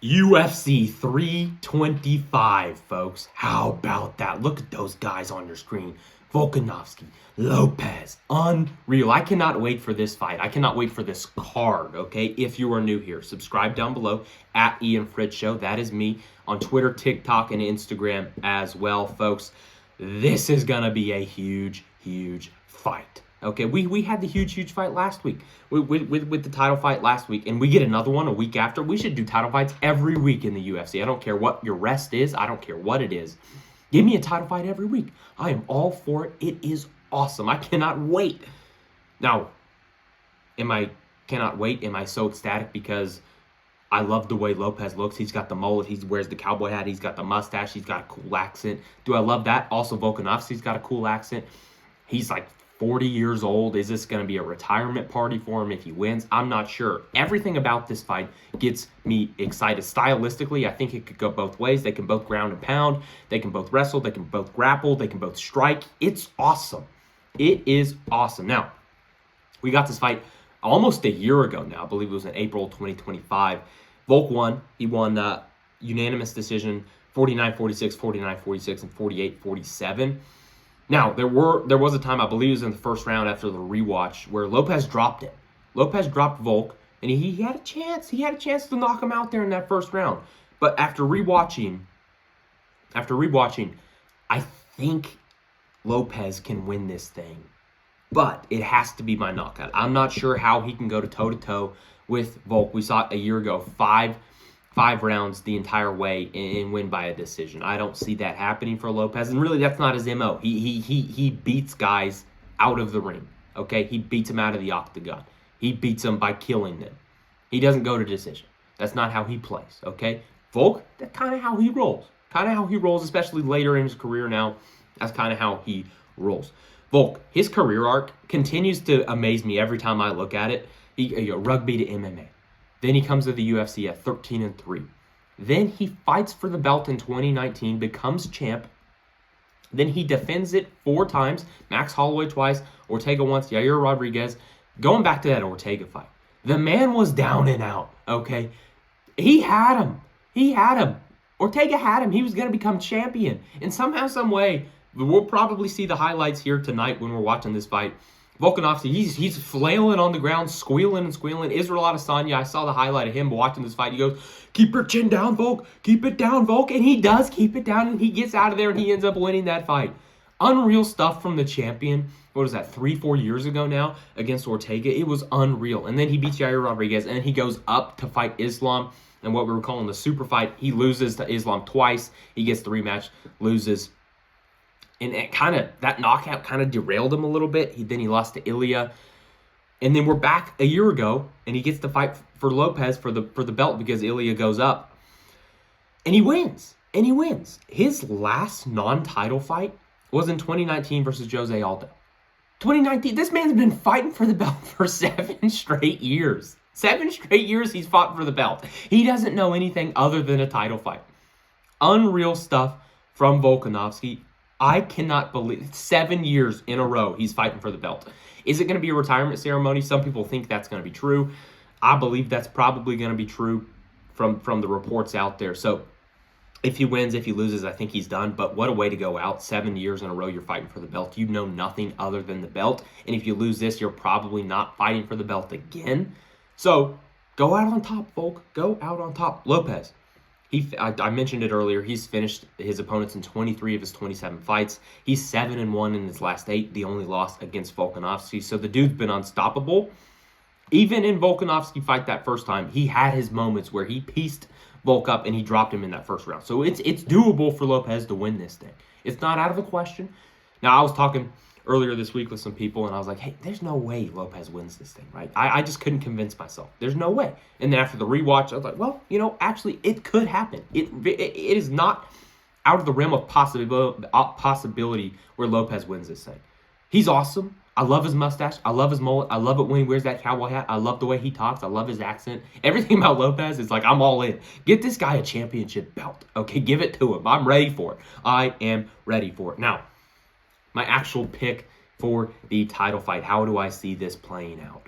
UFC 325, folks. How about that? Look at those guys on your screen. Volkanovski, Lopez, unreal. I cannot wait for this fight. I cannot wait for this card, okay? If you are new here, subscribe down below at Ian Fritts Show. That is me on Twitter, TikTok, and Instagram as well, folks. This is going to be a huge, huge fight. Okay, we had the huge fight last week with the title fight last week, and we get another one a week after. We should do title fights every week in the UFC. I don't care what your rest is. I don't care what it is. Give me a title fight every week. I am all for it. It is awesome. I cannot wait. Now, cannot wait? Am I so ecstatic because I love the way Lopez looks? He's got the mullet. He wears the cowboy hat. He's got the mustache. He's got a cool accent. Do I love that? Also, Volkanovski's got a cool accent. He's like 40 years old. Is this going to be a retirement party for him if he wins? I'm not sure. Everything about this fight gets me excited. Stylistically, I think it could go both ways. They can both ground and pound. They can both wrestle. They can both grapple. They can both strike. It's awesome. It is awesome. Now, we got this fight almost a year ago now. I believe it was in April 2025. Volk won. He won unanimous decision, 49-46, 49-46, and 48-47. Now, there was a time, I believe it was in the first round after the rewatch, where Lopez dropped it. Lopez dropped Volk, and he had a chance. He had a chance to knock him out there in that first round. But after rewatching, I think Lopez can win this thing. But it has to be by knockout. I'm not sure how he can go toe-to-toe with Volk. We saw it a year ago, five rounds the entire way and win by a decision. I don't see that happening for Lopez, and really that's not his MO. He beats guys out of the ring, okay? He beats them out of the octagon. He beats them by killing them. He doesn't go to decision. That's not how he plays, okay? Volk, that's kind of how he rolls. Kind of how he rolls, especially later in his career now. That's kind of how he rolls. Volk, his career arc continues to amaze me every time I look at it. Rugby to MMA. Then he comes to the UFC at 13-3. Then he fights for the belt in 2019, becomes champ. Then he defends it 4 times. Max Holloway twice, Ortega once, Yair Rodriguez. Going back to that Ortega fight. The man was down and out, okay? He had him. Ortega had him. He was going to become champion. And somehow, some way, we'll probably see the highlights here tonight when we're watching this fight. Volkanovski, he's flailing on the ground, squealing and squealing. Israel Adesanya, I saw the highlight of him watching this fight. He goes, keep your chin down, Volk. Keep it down, Volk. And he does keep it down, and he gets out of there, and he ends up winning that fight. Unreal stuff from the champion. What was that, 3-4 years ago now against Ortega? It was unreal. And then he beats Yair Rodriguez, and then he goes up to fight Islam. And what we were calling the super fight, he loses to Islam twice. He gets the rematch, loses. And that knockout kind of derailed him a little bit. Then he lost to Ilya. And then we're back a year ago, and he gets to fight for Lopez for the belt because Ilya goes up. And he wins. His last non-title fight was in 2019 versus Jose Aldo. 2019, this man's been fighting for the belt for 7 straight years. 7 straight years he's fought for the belt. He doesn't know anything other than a title fight. Unreal stuff from Volkanovski. I cannot believe 7 years in a row he's fighting for the belt. Is it going to be a retirement ceremony? Some people think that's going to be true. I believe that's probably going to be true from the reports out there. So if he wins, if he loses, I think he's done. But what a way to go out. 7 years in a row you're fighting for the belt. You know nothing other than the belt. And if you lose this, you're probably not fighting for the belt again. So go out on top, Volk. Go out on top. Lopez. I mentioned it earlier. He's finished his opponents in 23 of his 27 fights. He's 7-1 in his last 8. The only loss against Volkanovski. So the dude's been unstoppable. Even in Volkanovski fight that first time, he had his moments where he pieced Volk up and he dropped him in that first round. So it's doable for Lopez to win this thing. It's not out of the question. Now, I was talking earlier this week with some people, and I was like, hey, there's no way Lopez wins this thing, right? I just couldn't convince myself. There's no way. And then after the rewatch, I was like, well, actually, it could happen. It is not out of the realm of possibility where Lopez wins this thing. He's awesome. I love his mustache. I love his mullet. I love it when he wears that cowboy hat. I love the way he talks. I love his accent. Everything about Lopez is like, I'm all in. Get this guy a championship belt. Okay, give it to him. I'm ready for it. I am ready for it. Now, my actual pick for the title fight. How do I see this playing out?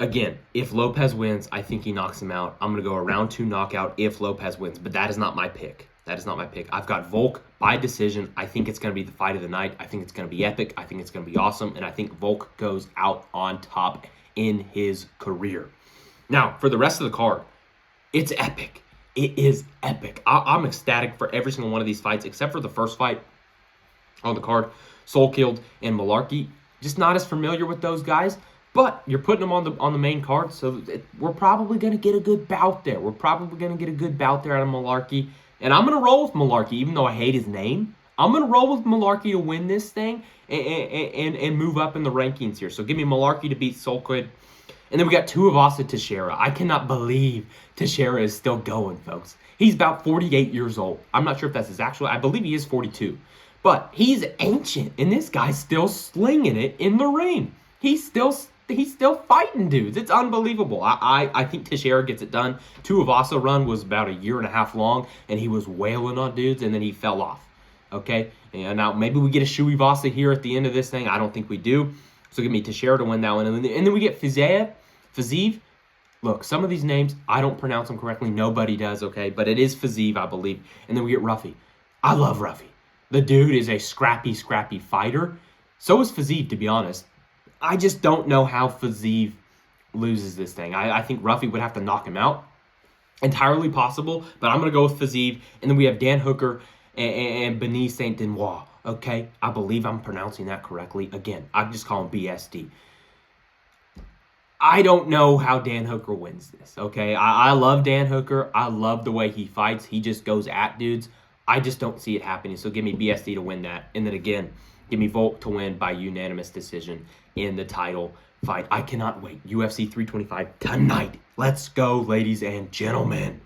Again, if Lopez wins, I think he knocks him out. I'm going to go a round 2 knockout if Lopez wins, but that is not my pick. That is not my pick. I've got Volk by decision. I think it's going to be the fight of the night. I think it's going to be epic. I think it's going to be awesome, and I think Volk goes out on top in his career. Now, for the rest of the card, it's epic. It is epic. I'm ecstatic for every single one of these fights, except for the first fight on the card, Soulkilled and Malarkey. Just not as familiar with those guys. But you're putting them on the main card, so we're probably going to get a good bout there. We're probably going to get a good bout there out of Malarkey. And I'm going to roll with Malarkey, even though I hate his name. I'm going to roll with Malarkey to win this thing and move up in the rankings here. So give me Malarkey to beat Soulkilled. And then we got Tuivasa Teixeira. I cannot believe Teixeira is still going, folks. He's about 48 years old. I'm not sure if that's his actual. I believe he is 42. But he's ancient, and this guy's still slinging it in the ring. He's still fighting dudes. It's unbelievable. I think Teixeira gets it done. Tuivasa run was about 1.5 years long, and he was wailing on dudes, and then he fell off. Okay? And now maybe we get a Tuivasa here at the end of this thing. I don't think we do. So give me Teixeira to win that one. And then we get Fiziev. Look, some of these names, I don't pronounce them correctly. Nobody does, okay? But it is Fiziev, I believe. And then we get Ruffy. I love Ruffy. The dude is a scrappy fighter. So is Fiziev, to be honest. I just don't know how Fiziev loses this thing. I think Ruffy would have to knock him out. Entirely possible, but I'm going to go with Fiziev. And then we have Dan Hooker and Benny Saint-Denis. Okay? I believe I'm pronouncing that correctly. Again, I just call him BSD. I don't know how Dan Hooker wins this, okay? I love Dan Hooker. I love the way he fights. He just goes at dudes. I just don't see it happening, so give me BSD to win that. And then again, give me Volk to win by unanimous decision in the title fight. I cannot wait. UFC 325 tonight. Let's go, ladies and gentlemen.